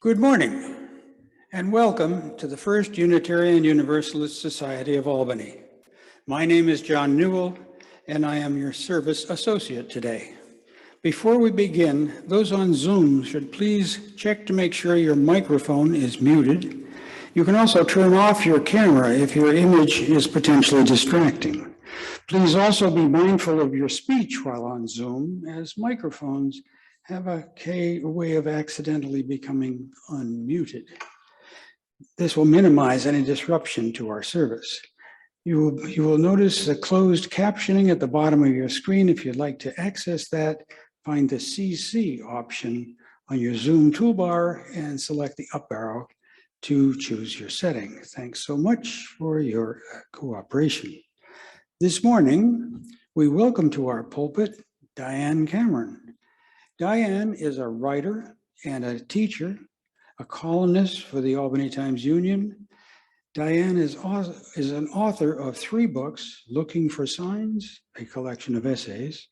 Good morning, and welcome to the First Unitarian Universalist Society of Albany. My name is John Newell, and I am your service associate today. Before we begin, those on Zoom should please check to make sure your microphone is muted. You can also turn off your camera if your image is potentially distracting. Please also be mindful of your speech while on Zoom, as microphones have a way of accidentally becoming unmuted. This will minimize any disruption to our service. You will notice the closed captioning at the bottom of your screen. If you'd like to access that, find the CC option on your Zoom toolbar and select the up arrow to choose your setting. Thanks so much for your cooperation. This morning, we welcome to our pulpit Diane Cameron. Diane is a writer and a teacher, a columnist for the Albany Times Union. Diane is an author of 3 books, Looking for Signs, a collection of essays,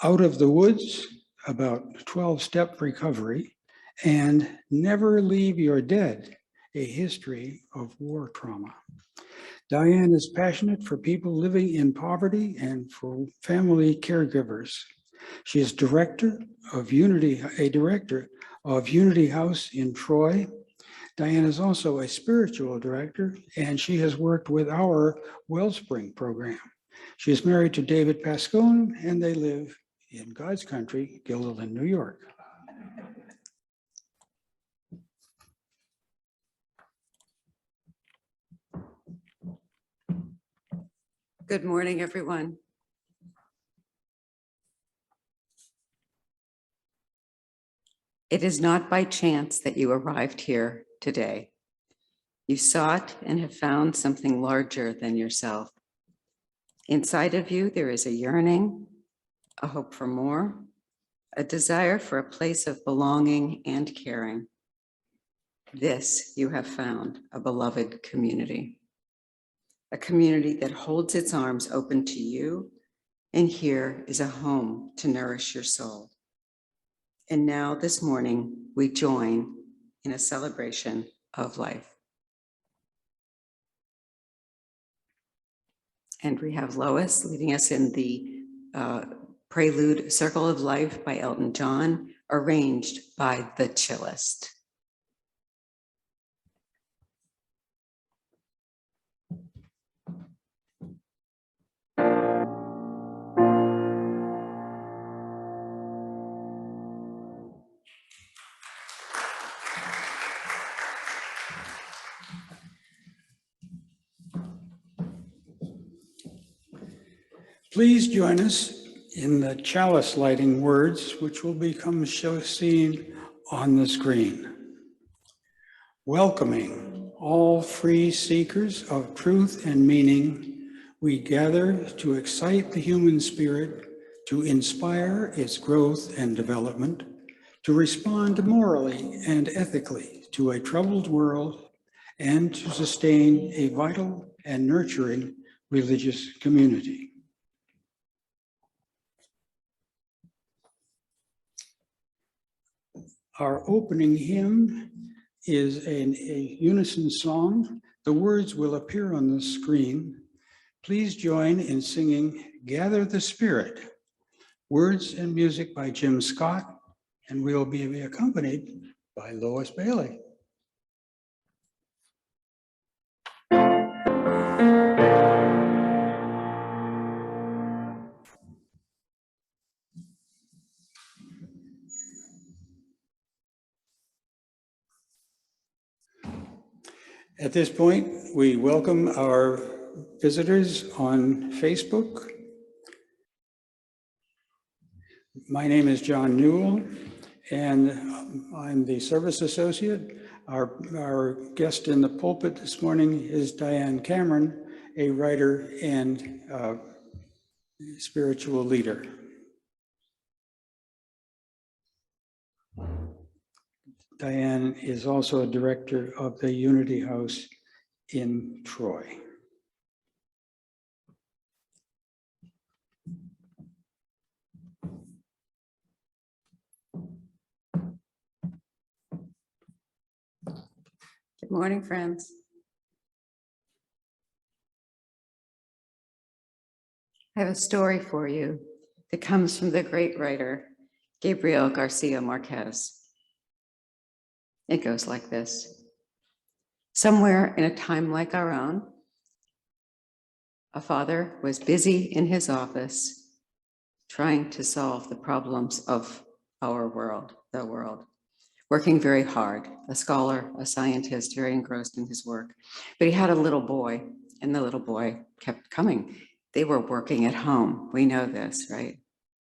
Out of the Woods, about 12-step recovery, and Never Leave Your Dead, a history of war trauma. Diane is passionate for people living in poverty and for family caregivers. She is a director of Unity House in Troy. Diane is also a spiritual director, and she has worked with our Wellspring program. She is married to David Pascone, and they live in God's country, Guilderland, New York. Good morning, everyone. It is not by chance that you arrived here today. You sought and have found something larger than yourself. Inside of you, there is a yearning, a hope for more, a desire for a place of belonging and caring. This you have found, a beloved community. A community that holds its arms open to you, and here is a home to nourish your soul. And now this morning, we join in a celebration of life. And we have Lois leading us in the prelude Circle of Life by Elton John, arranged by the cellist. Please join us in the chalice lighting words, which will become seen on the screen. Welcoming all free seekers of truth and meaning, we gather to excite the human spirit, to inspire its growth and development, to respond morally and ethically to a troubled world, and to sustain a vital and nurturing religious community. Our opening hymn is a unison song. The words will appear on the screen. Please join in singing Gather the Spirit, words and music by Jim Scott, and we'll be accompanied by Lois Bailey. At this point, we welcome our visitors on Facebook. My name is John Newell, and I'm the service associate. Our guest in the pulpit this morning is Diane Cameron, a writer and spiritual leader. Diane is also a director of the Unity House in Troy. morning, friends. I have a story for you that comes from the great writer, Gabriel Garcia Marquez. It goes like this. Somewhere in a time like our own, a father was busy in his office trying to solve the problems of our world, the world, working very hard, a scholar, a scientist, very engrossed in his work. But he had a little boy, and the little boy kept coming. They were working at home. We know this, right?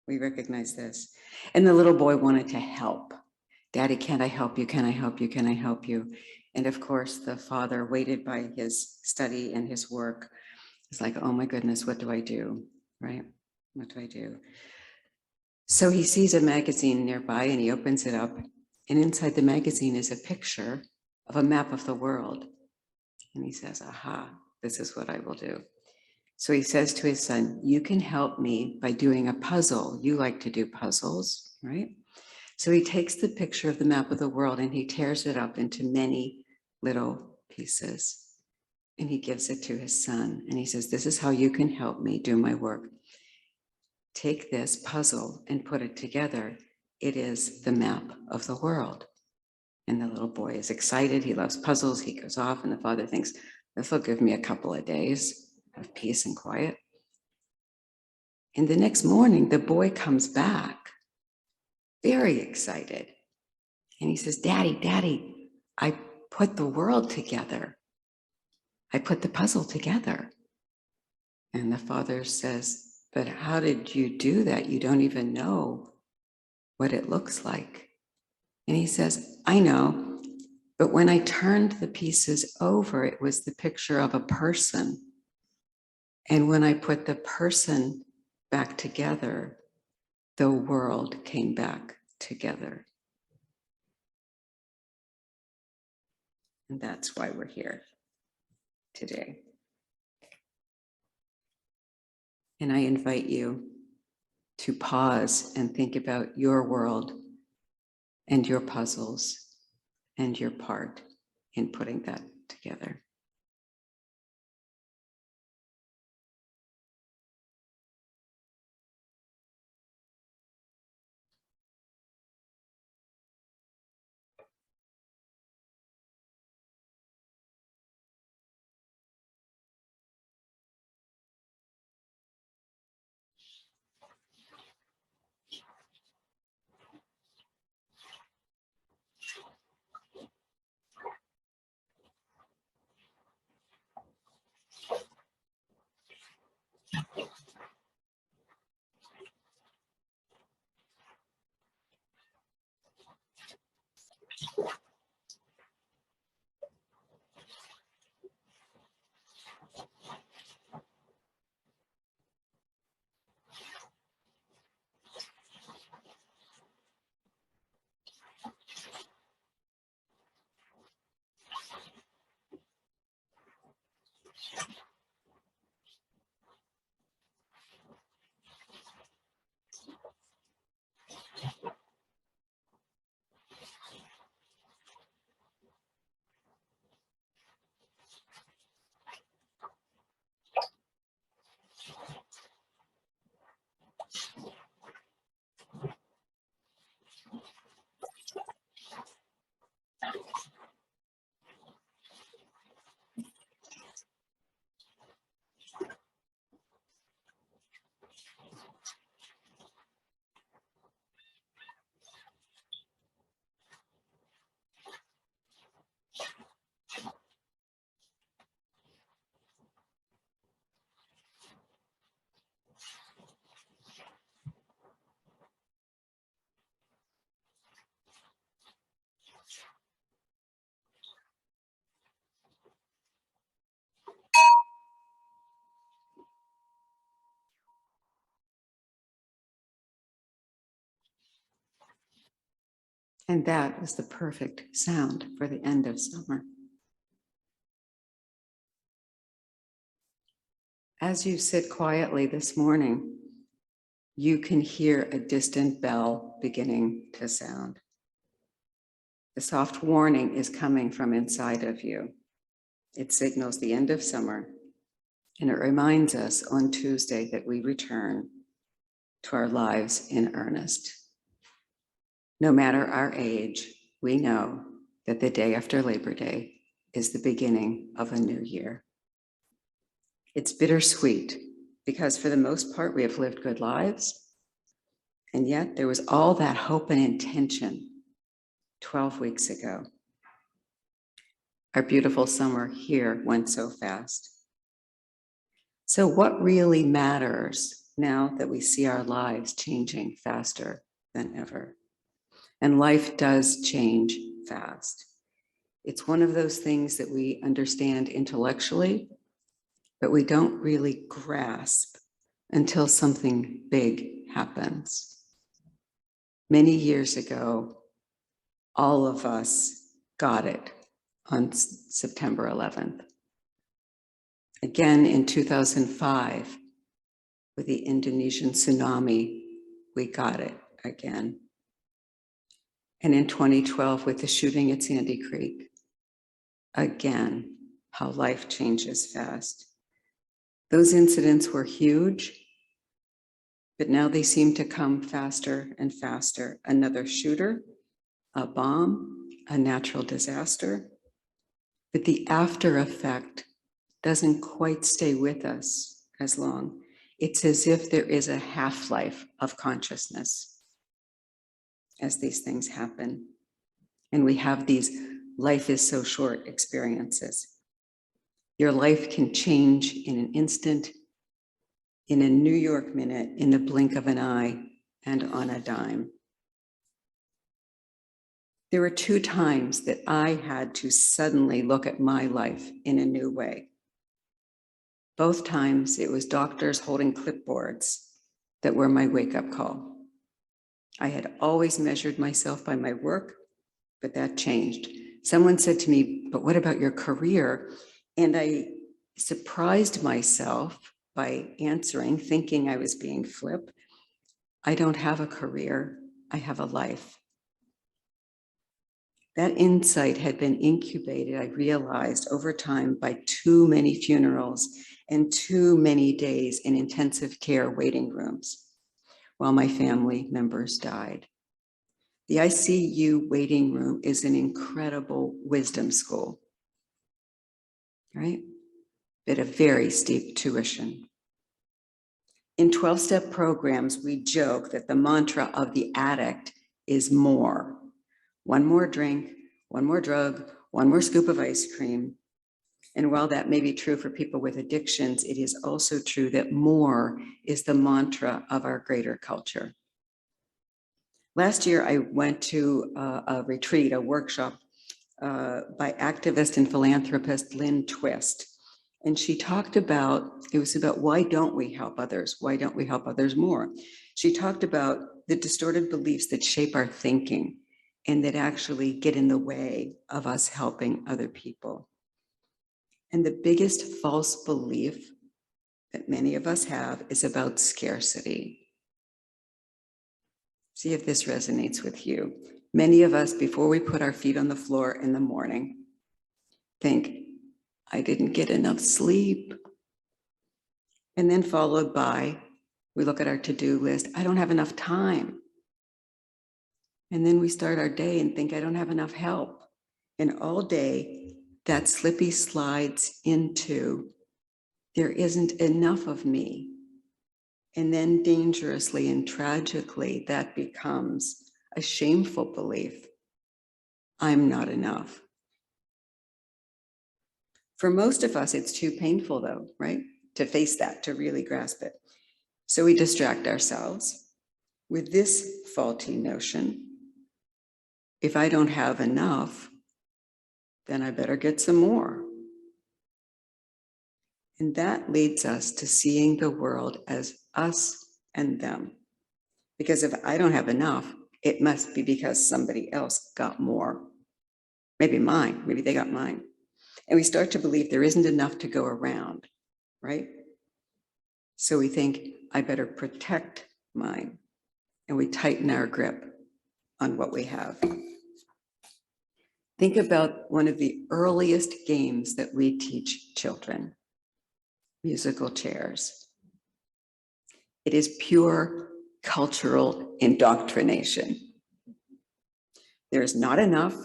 We recognize this. And the little boy wanted to help. Daddy, can't I help you? Can I help you? Can I help you? And of course, the father, weighted by his study and his work, is like, oh my goodness, what do I do? Right? What do I do? So he sees a magazine nearby and he opens it up. And inside the magazine is a picture of a map of the world. And he says, aha, this is what I will do. So he says to his son, you can help me by doing a puzzle. You like to do puzzles, right? So he takes the picture of the map of the world and he tears it up into many little pieces. And he gives it to his son. And he says, this is how you can help me do my work. Take this puzzle and put it together. It is the map of the world. And the little boy is excited. He loves puzzles. He goes off and the father thinks, this will give me a couple of days of peace and quiet. And the next morning, the boy comes back, very excited. And he says, Daddy, I put the world together. I put the puzzle together. And the father says, but how did you do that? You don't even know what it looks like. And he says, I know, but when I turned the pieces over, it was the picture of a person. And when I put the person back together, the world came back together. And that's why we're here today. And I invite you to pause and think about your world and your puzzles and your part in putting that together. And that was the perfect sound for the end of summer. As you sit quietly this morning, you can hear a distant bell beginning to sound. The soft warning is coming from inside of you. It signals the end of summer, and it reminds us on Tuesday that we return to our lives in earnest. No matter our age, we know that the day after Labor Day is the beginning of a new year. It's bittersweet because for the most part, we have lived good lives, and yet there was all that hope and intention 12 weeks ago. Our beautiful summer here went so fast. So what really matters now that we see our lives changing faster than ever? And life does change fast. It's one of those things that we understand intellectually, but we don't really grasp until something big happens. Many years ago, all of us got it on September 11th. Again, in 2005, with the Indonesian tsunami, we got it again. And in 2012, with the shooting at Sandy Creek, again, how life changes fast. Those incidents were huge, but now they seem to come faster and faster. Another shooter, a bomb, a natural disaster, but the after effect doesn't quite stay with us as long. It's as if there is a half-life of consciousness as these things happen. And we have these life is so short experiences. Your life can change in an instant, in a New York minute, in the blink of an eye, and on a dime. There were 2 times that I had to suddenly look at my life in a new way. Both times it was doctors holding clipboards that were my wake-up call. I had always measured myself by my work, but that changed. Someone said to me, but what about your career? And I surprised myself by answering, thinking I was being flip. I don't have a career, I have a life. That insight had been incubated, I realized, over time by too many funerals and too many days in intensive care waiting rooms while my family members died. The ICU waiting room is an incredible wisdom school, right? At a very steep tuition. In 12-step programs, we joke that the mantra of the addict is more. One more drink, one more drug, one more scoop of ice cream. And while that may be true for people with addictions, it is also true that more is the mantra of our greater culture. Last year, I went to a retreat, a workshop by activist and philanthropist Lynn Twist. And she talked about, it was about why don't we help others? Why don't we help others more? She talked about the distorted beliefs that shape our thinking and that actually get in the way of us helping other people. And the biggest false belief that many of us have is about scarcity. See if this resonates with you. Many of us, before we put our feet on the floor in the morning, think, I didn't get enough sleep. And then followed by, we look at our to-do list, I don't have enough time. And then we start our day and think, I don't have enough help. And all day, that slippy slides into, there isn't enough of me. And then dangerously and tragically, that becomes a shameful belief. I'm not enough. For most of us, it's too painful though, right? To face that, to really grasp it. So we distract ourselves with this faulty notion. If I don't have enough, then I better get some more. And that leads us to seeing the world as us and them. Because if I don't have enough, it must be because somebody else got more. Maybe mine, maybe they got mine. And we start to believe there isn't enough to go around, right? So we think, I better protect mine. And we tighten our grip on what we have. Think about one of the earliest games that we teach children, musical chairs. It is pure cultural indoctrination. There is not enough,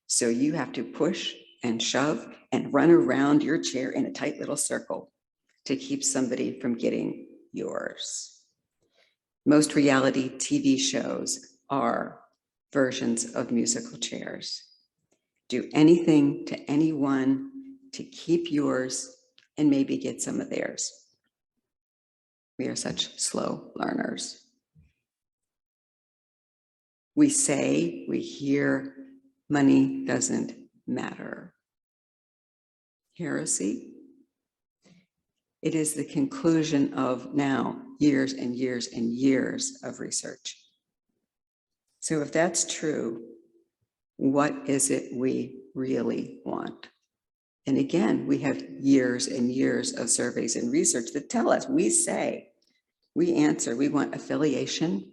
so you have to push and shove and run around your chair in a tight little circle to keep somebody from getting yours. Most reality TV shows are versions of musical chairs. Do anything to anyone to keep yours and maybe get some of theirs. We are such slow learners. We say, we hear, money doesn't matter. Heresy. It is the conclusion of now years and years and years of research. So if that's true, what is it we really want? And again, we have years and years of surveys and research that tell us, we say, we answer, we want affiliation,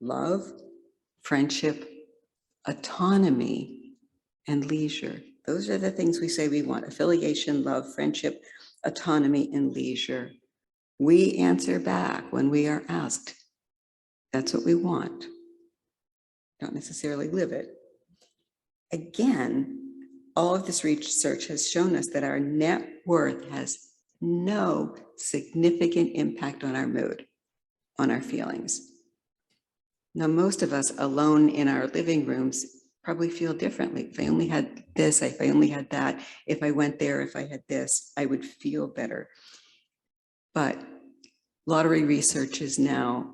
love, friendship, autonomy, and leisure. Those are the things we say we want: affiliation, love, friendship, autonomy, and leisure. We answer back when we are asked. That's what we want. Don't necessarily live it. Again, all of this research has shown us that our net worth has no significant impact on our mood, on our feelings. Now, most of us alone in our living rooms probably feel differently. If I only had this, if I only had that, if I went there, if I had this, I would feel better. But lottery research is now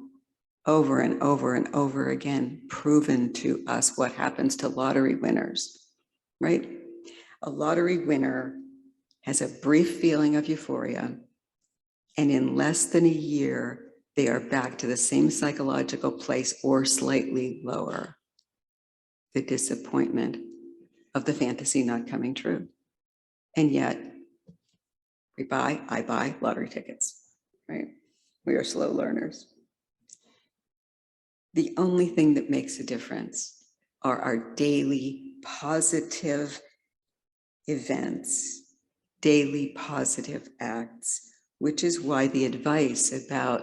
over and over and over again proven to us what happens to lottery winners, right? A lottery winner has a brief feeling of euphoria, and in less than a year, they are back to the same psychological place or slightly lower. The disappointment of the fantasy not coming true. And yet, I buy lottery tickets, right? We are slow learners. The only thing that makes a difference are our daily positive events, daily positive acts, which is why the advice about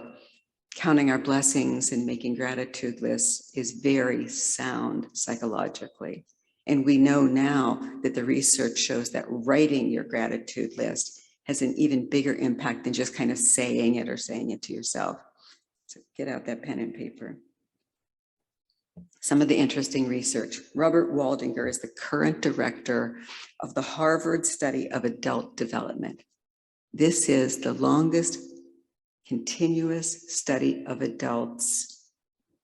counting our blessings and making gratitude lists is very sound psychologically. And we know now that the research shows that writing your gratitude list has an even bigger impact than just kind of saying it or saying it to yourself. So get out that pen and paper. Some of the interesting research. Robert Waldinger is the current director of the Harvard Study of Adult Development. This is the longest continuous study of adults,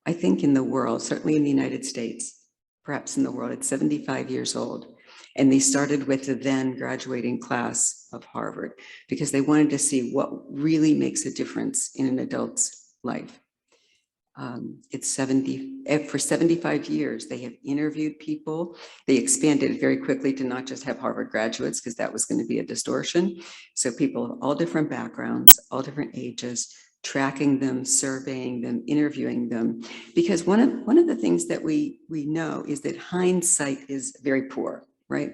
I think, in the world, certainly in the United States, perhaps in the world. It's 75 years old. And they started with the then graduating class of Harvard because they wanted to see what really makes a difference in an adult's life. For 75 years, they have interviewed people. They expanded it very quickly to not just have Harvard graduates, because that was going to be a distortion. So people of all different backgrounds, all different ages, tracking them, surveying them, interviewing them. Because one of the things that we know is that hindsight is very poor, right?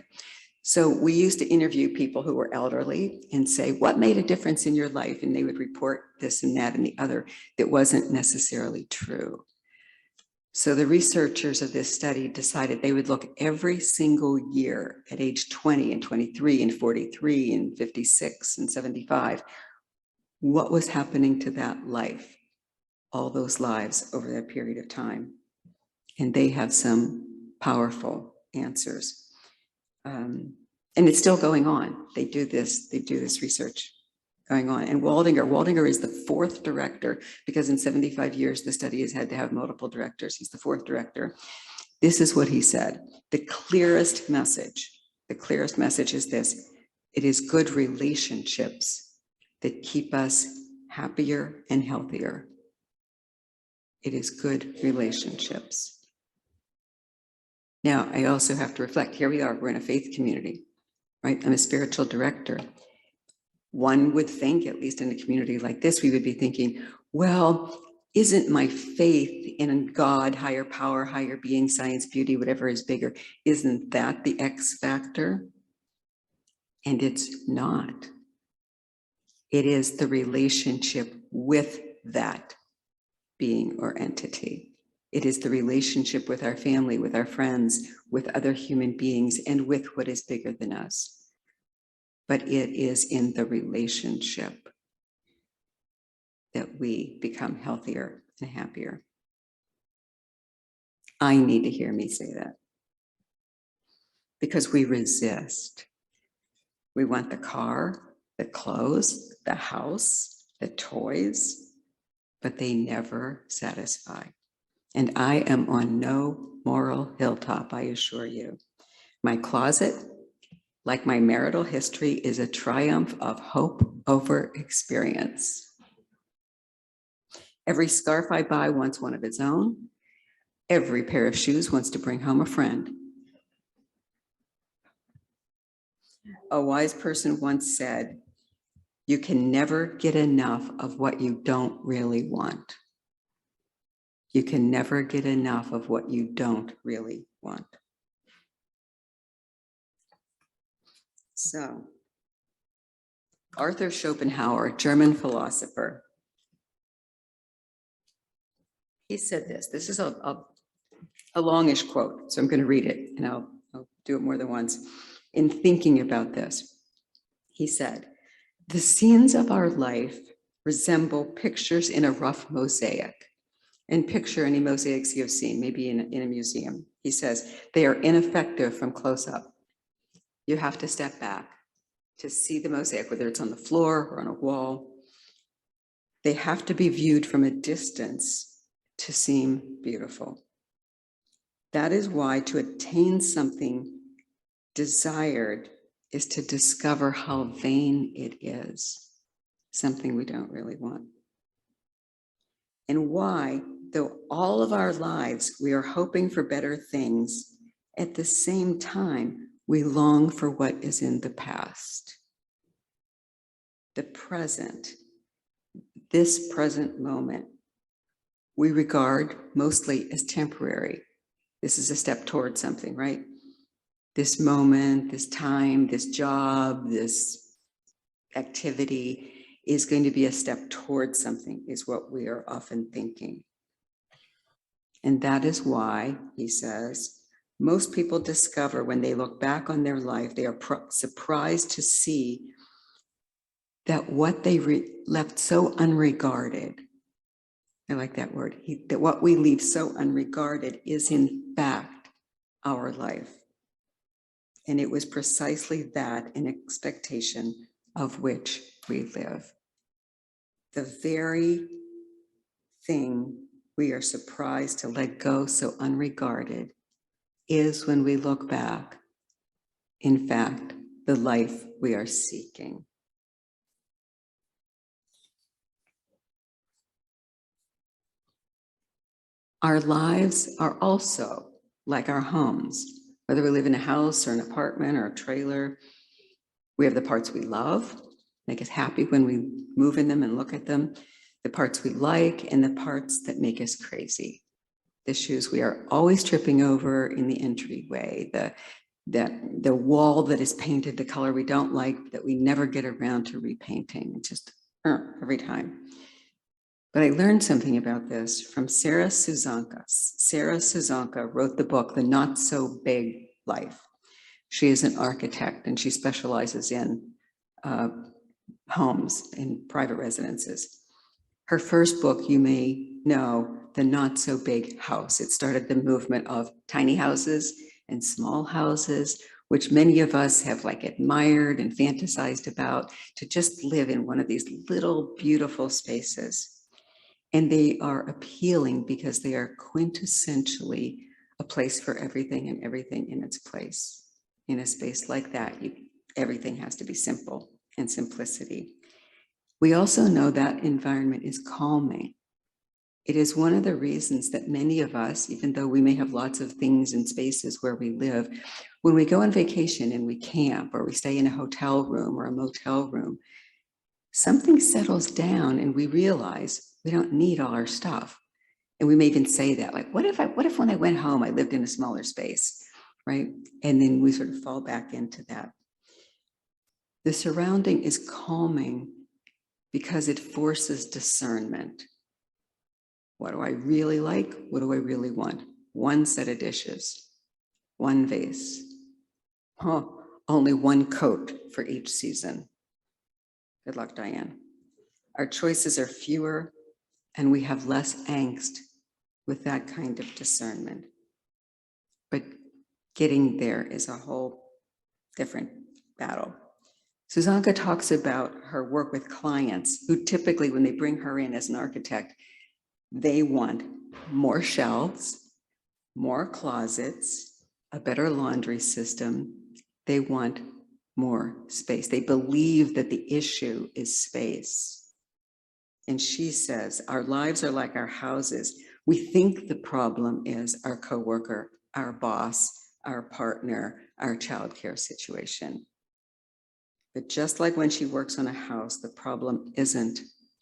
So we used to interview people who were elderly and say, what made a difference in your life? And they would report this and that and the other that wasn't necessarily true. So the researchers of this study decided they would look every single year at age 20 and 23 and 43 and 56 and 75, what was happening to that life, all those lives over that period of time. And they have some powerful answers. And it's still going on. They do this research going on. And Waldinger is the fourth director, because in 75 years, the study has had to have multiple directors. He's the fourth director. This is what he said. The clearest message is this: it is good relationships that keep us happier and healthier. It is good relationships. Now, I also have to reflect, here we are, we're in a faith community, right? I'm a spiritual director. One would think, at least in a community like this, we would be thinking, well, isn't my faith in God, higher power, higher being, science, beauty, whatever is bigger, isn't that the X factor? And it's not. It is the relationship with that being or entity. It is the relationship with our family, with our friends, with other human beings, and with what is bigger than us. But it is in the relationship that we become healthier and happier. I need to hear me say that because we resist. We want the car, the clothes, the house, the toys, but they never satisfy. And I am on no moral hilltop, I assure you. My closet, like my marital history, is a triumph of hope over experience. Every scarf I buy wants one of its own. Every pair of shoes wants to bring home a friend. A wise person once said, "You can never get enough of what you don't really want." You can never get enough of what you don't really want. So, Arthur Schopenhauer, German philosopher, he said this. This is a longish quote, so I'm going to read it, and I'll do it more than once. In thinking about this, he said, "The scenes of our life resemble pictures in a rough mosaic." And picture any mosaics you have seen, maybe in a museum. He says, they are ineffective from close up. You have to step back to see the mosaic, whether it's on the floor or on a wall. They have to be viewed from a distance to seem beautiful. That is why to attain something desired is to discover how vain it is, something we don't really want. And why, though all of our lives we are hoping for better things, at the same time we long for what is in the past. The present, this present moment, we regard mostly as temporary. This is a step towards something, right? This moment, this time, this job, this activity is going to be a step towards something, is what we are often thinking. And that is why, he says, most people discover when they look back on their life, they are surprised to see that what they left so unregarded, I like that word, that what we leave so unregarded is in fact our life. And it was precisely that in expectation of which we live. The very thing we are surprised to let go so unregarded is, when we look back, in fact, the life we are seeking. Our lives are also like our homes, whether we live in a house or an apartment or a trailer. We have the parts we love, make us happy when we move in them and look at them, the parts we like, and the parts that make us crazy. The shoes we are always tripping over in the entryway, the wall that is painted the color we don't like, that we never get around to repainting, just every time. But I learned something about this from Sarah Suzanka. Sarah Suzanka wrote the book, The Not So Big Life. She is an architect and she specializes in homes and private residences. Her first book, you may know, The Not So Big House. It started the movement of tiny houses and small houses, which many of us have admired and fantasized about, to just live in one of these little beautiful spaces. And they are appealing because they are quintessentially a place for everything and everything in its place. In a space like that, everything has to be simple and simplicity. We also know that environment is calming. It is one of the reasons that many of us, even though we may have lots of things and spaces where we live, when we go on vacation and we camp or we stay in a hotel room or a motel room, something settles down and we realize We don't need all our stuff. And we may even say that, like, what if when I went home, I lived in a smaller space, right? And then we sort of fall back into that. The surrounding is calming because it forces discernment. What do I really like? What do I really want? One set of dishes, one vase. Only one coat for each season. Good luck, Diane. Our choices are fewer and we have less angst with that kind of discernment. But getting there is a whole different battle. Susanka talks about her work with clients who typically, when they bring her in as an architect, they want more shelves, more closets, a better laundry system. They want more space. They believe that the issue is space. And she says, our lives are like our houses. We think the problem is our coworker, our boss, our partner, our childcare situation. But just like when she works on a house, the problem isn't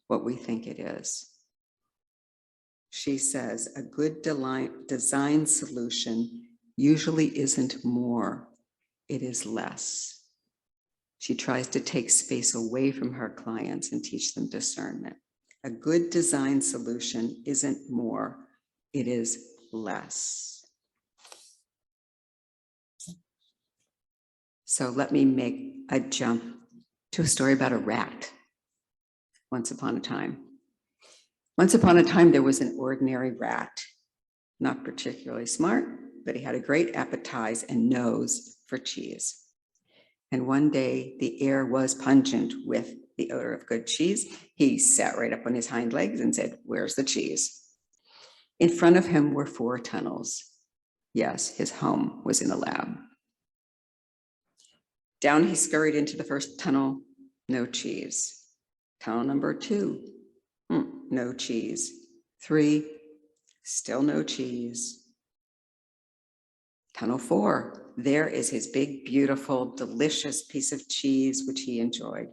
what we think it is. She says a good design solution usually isn't more, it is less. She tries to take space away from her clients and teach them discernment. A good design solution isn't more, it is less. So let me make a jump to a story about a rat. Once upon a time. Once upon a time, there was an ordinary rat, not particularly smart, but he had a great appetite and nose for cheese. And one day, the air was pungent with the odor of good cheese. He sat right up on his hind legs and said, "Where's the cheese?" In front of him were 4 tunnels. Yes, his home was in a lab. Down he scurried into the first tunnel, no cheese. Tunnel number 2, no cheese. 3, still no cheese. Tunnel 4, there is his big, beautiful, delicious piece of cheese, which he enjoyed.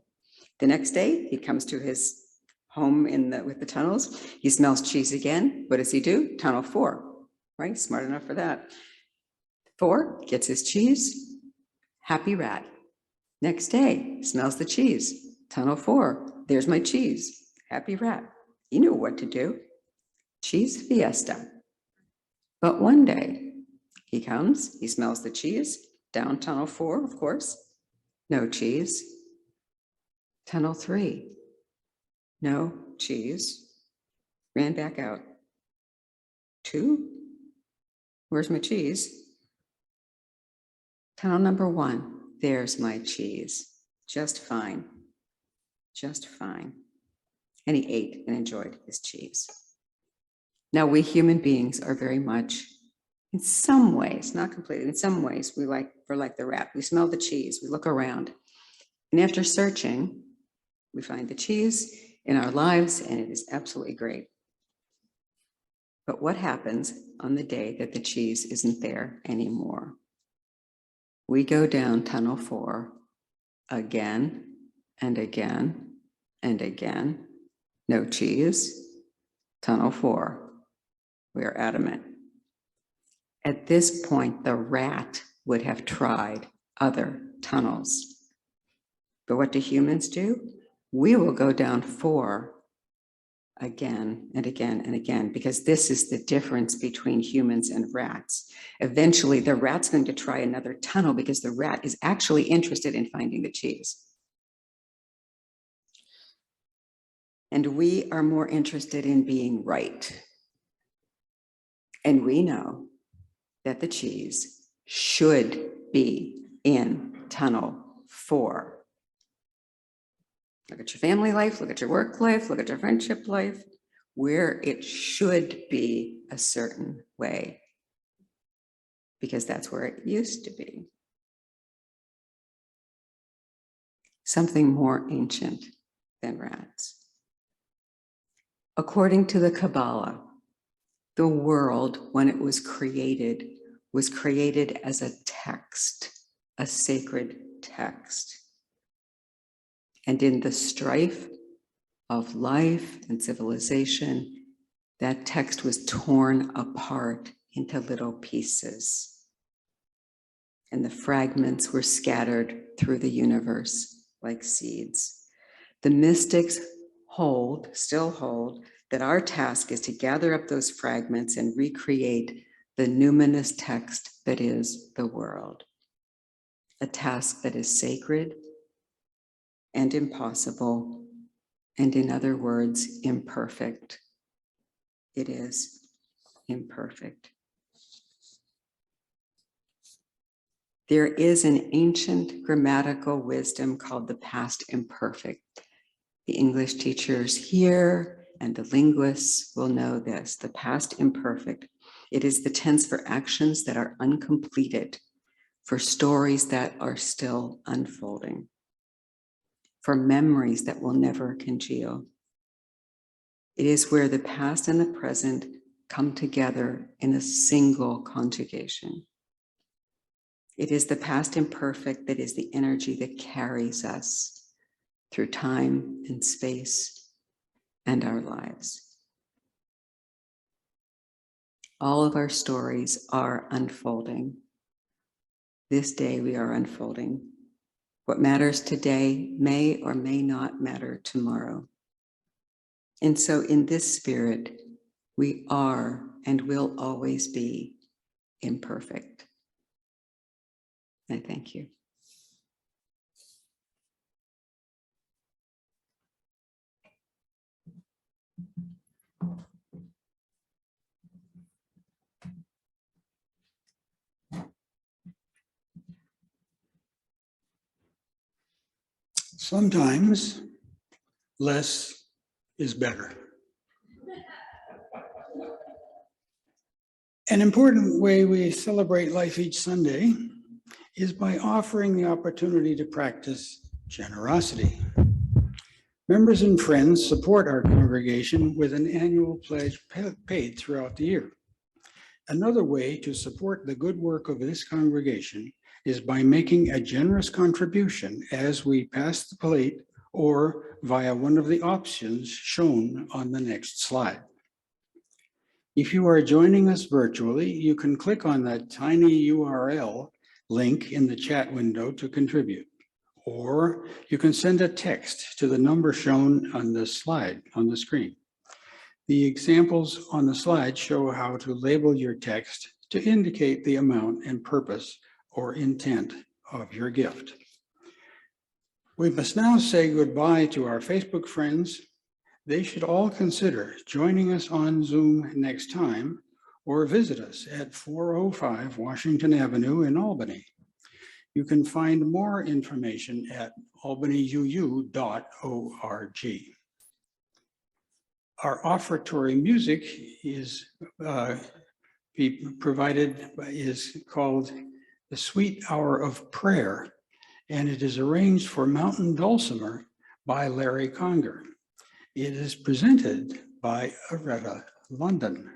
The next day, he comes to his home with the tunnels. He smells cheese again. What does he do? Tunnel 4, right? Smart enough for that. 4, gets his cheese. Happy rat. Next day, smells the cheese. Tunnel 4, there's my cheese. Happy rat. He knew what to do. Cheese fiesta. But one day, he comes, he smells the cheese. Down tunnel 4, of course. No cheese. Tunnel 3, no cheese. Ran back out. 2, where's my cheese? Tunnel number 1, there's my cheese. Just fine. Just fine. And he ate and enjoyed his cheese. Now, we human beings are very much, in some ways, not completely, in some ways, we're like the rat. We smell the cheese, we look around. And after searching, we find the cheese in our lives, and it is absolutely great. But what happens on the day that the cheese isn't there anymore? We go down tunnel 4 again and again and again. No cheese. Tunnel 4. We are adamant. At this point, the rat would have tried other tunnels. But what do humans do? We will go down 4 again and again and again, because this is the difference between humans and rats. Eventually, the rat's going to try another tunnel because the rat is actually interested in finding the cheese. And we are more interested in being right. And we know that the cheese should be in tunnel 4. Look at your family life, look at your work life, look at your friendship life, where it should be a certain way, because that's where it used to be. Something more ancient than rats. According to the Kabbalah, the world, when it was created as a text, a sacred text. And in the strife of life and civilization, that text was torn apart into little pieces. And the fragments were scattered through the universe like seeds. The mystics still hold, that our task is to gather up those fragments and recreate the numinous text that is the world. A task that is sacred and impossible, and in other words, imperfect. It is imperfect. There is an ancient grammatical wisdom called the past imperfect. The English teachers here and the linguists will know this, the past imperfect. It is the tense for actions that are uncompleted, for stories that are still unfolding, for memories that will never congeal. It is where the past and the present come together in a single conjugation. It is the past imperfect that is the energy that carries us through time and space and our lives. All of our stories are unfolding. This day we are unfolding. What matters today may or may not matter tomorrow. And so in this spirit, we are and will always be imperfect. I thank you. Sometimes less is better. An important way we celebrate life each Sunday is by offering the opportunity to practice generosity. Members and friends support our congregation with an annual pledge paid throughout the year. Another way to support the good work of this congregation is by making a generous contribution as we pass the plate or via one of the options shown on the next slide. If you are joining us virtually, you can click on that tiny URL link in the chat window to contribute, or you can send a text to the number shown on the slide on the screen. The examples on the slide show how to label your text to indicate the amount and purpose or intent of your gift. We must now say goodbye to our Facebook friends. They should all consider joining us on Zoom next time or visit us at 405 Washington Avenue in Albany. You can find more information at albanyuu.org. Our offertory music is called The Sweet Hour of Prayer, and it is arranged for Mountain Dulcimer by Larry Conger. It is presented by Aretta London.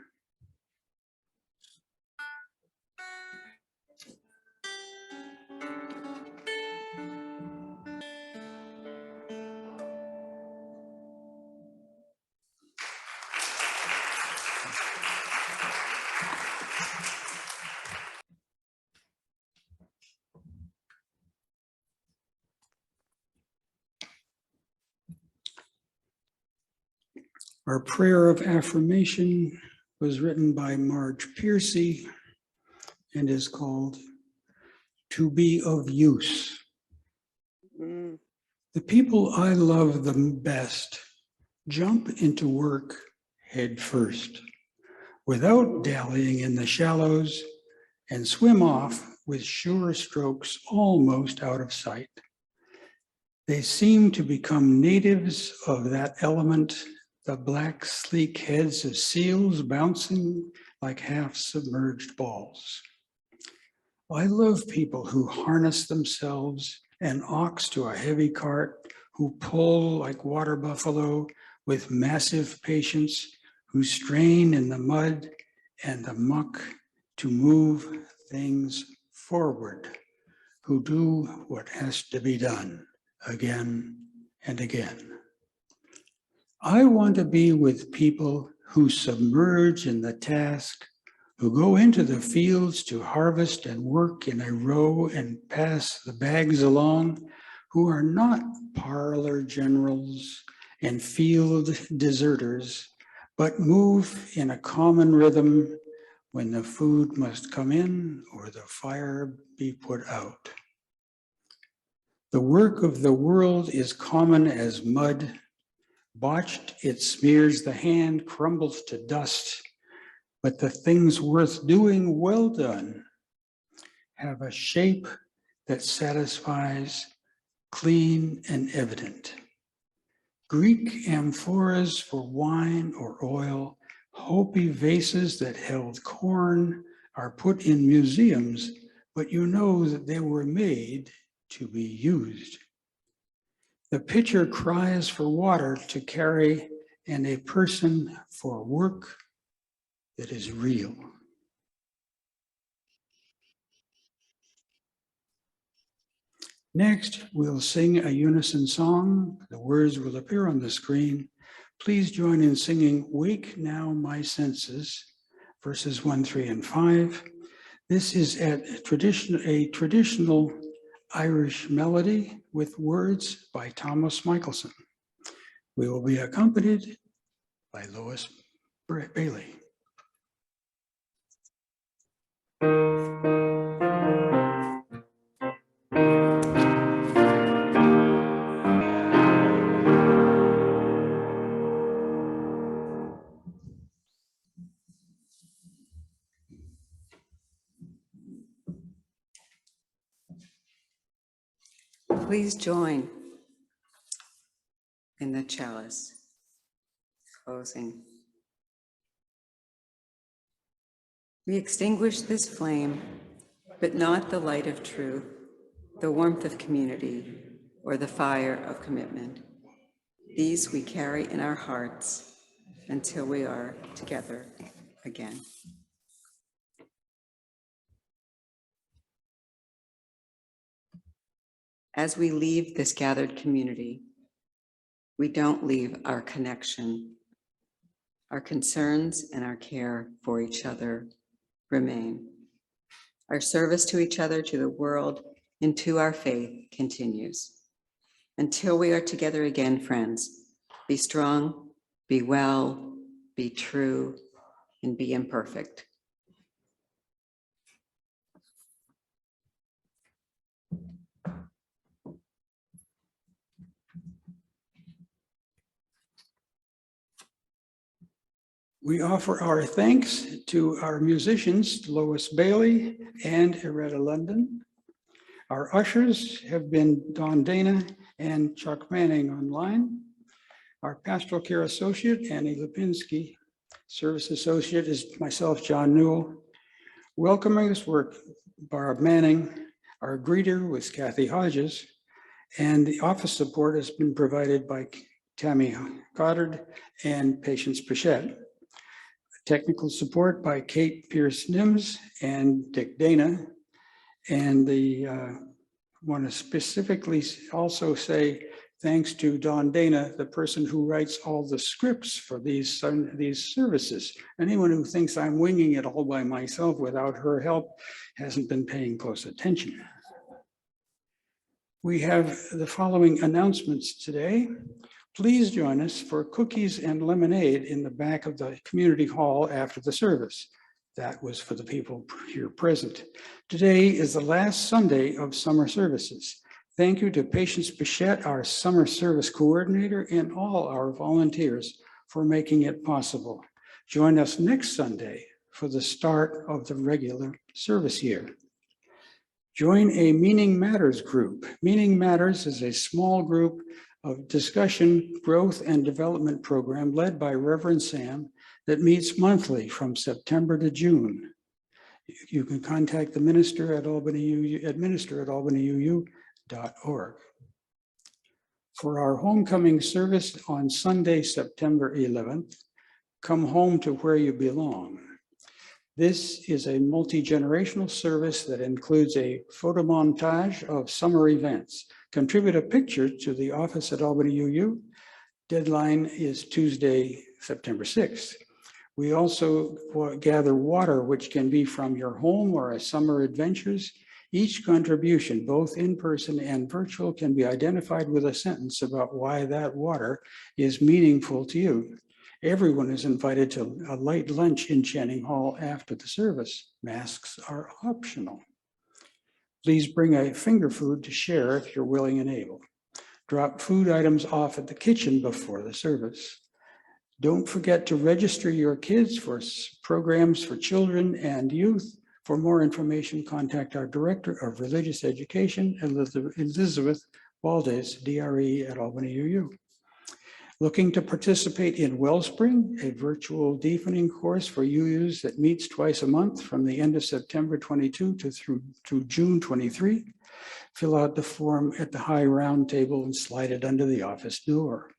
Our prayer of affirmation was written by Marge Piercy and is called To Be of Use. The people I love the best jump into work head first, without dallying in the shallows, and swim off with sure strokes almost out of sight. They seem to become natives of that element, the black, sleek heads of seals bouncing like half-submerged balls. I love people who harness themselves an ox to a heavy cart, who pull like water buffalo with massive patience, who strain in the mud and the muck to move things forward, who do what has to be done again and again. I want to be with people who submerge in the task, who go into the fields to harvest and work in a row and pass the bags along, who are not parlor generals and field deserters, but move in a common rhythm when the food must come in or the fire be put out. The work of the world is common as mud. Botched, it smears the hand, crumbles to dust, but the things worth doing well done have a shape that satisfies, clean and evident. Greek amphoras for wine or oil, Hopi vases that held corn are put in museums, but you know that they were made to be used. The pitcher cries for water to carry, and a person for work that is real. Next, we'll sing a unison song. The words will appear on the screen. Please join in singing "Wake Now My Senses," verses 1, 3, and 5. This is a traditional Irish melody with words by Thomas Michelson. We will be accompanied by Lois Bailey. Please join in the chalice closing. We extinguish this flame, but not the light of truth, the warmth of community, or the fire of commitment. These we carry in our hearts until we are together again. As we leave this gathered community, we don't leave our connection. Our concerns and our care for each other remain. Our service to each other, to the world, and to our faith continues. Until we are together again, friends, be strong, be well, be true, and be imperfect. We offer our thanks to our musicians, Lois Bailey and Iretta London. Our ushers have been Don Dana and Chuck Manning online. Our pastoral care associate, Annie Lipinski. Service associate is myself, John Newell. Welcoming us were Barb Manning. Our greeter was Kathy Hodges. And the office support has been provided by Tammy Goddard and Patience Pichette. Technical support by Kate Pierce-Nims and Dick Dana. And want to specifically also say thanks to Don Dana, the person who writes all the scripts for these services. Anyone who thinks I'm winging it all by myself without her help hasn't been paying close attention. We have the following announcements today. Please join us for cookies and lemonade in the back of the community hall after the service. That was for the people here present. Today is the last Sunday of summer services. Thank you to Patience Bichette, our summer service coordinator, and all our volunteers for making it possible. Join us next Sunday for the start of the regular service year. Join a Meaning Matters group. Meaning Matters is a small group of discussion, growth, and development program led by Reverend Sam that meets monthly from September to June. You can contact the minister at albanyuu.org. For our homecoming service on Sunday, September 11th, come home to where you belong. This is a multi-generational service that includes a photo montage of summer events. Contribute a picture to the office at Albany UU. Deadline is Tuesday, September 6th. We also gather water, which can be from your home or a summer adventures. Each contribution, both in person and virtual, can be identified with a sentence about why that water is meaningful to you. Everyone is invited to a light lunch in Channing Hall after the service. Masks are optional. Please bring a finger food to share if you're willing and able. Drop food items off at the kitchen before the service. Don't forget to register your kids for programs for children and youth. For more information, contact our Director of Religious Education, Elizabeth Valdez, DRE at Albany UU. Looking to participate in Wellspring, a virtual deepening course for UUs that meets twice a month from the end of September 22 through June 23. Fill out the form at the high round table and slide it under the office door.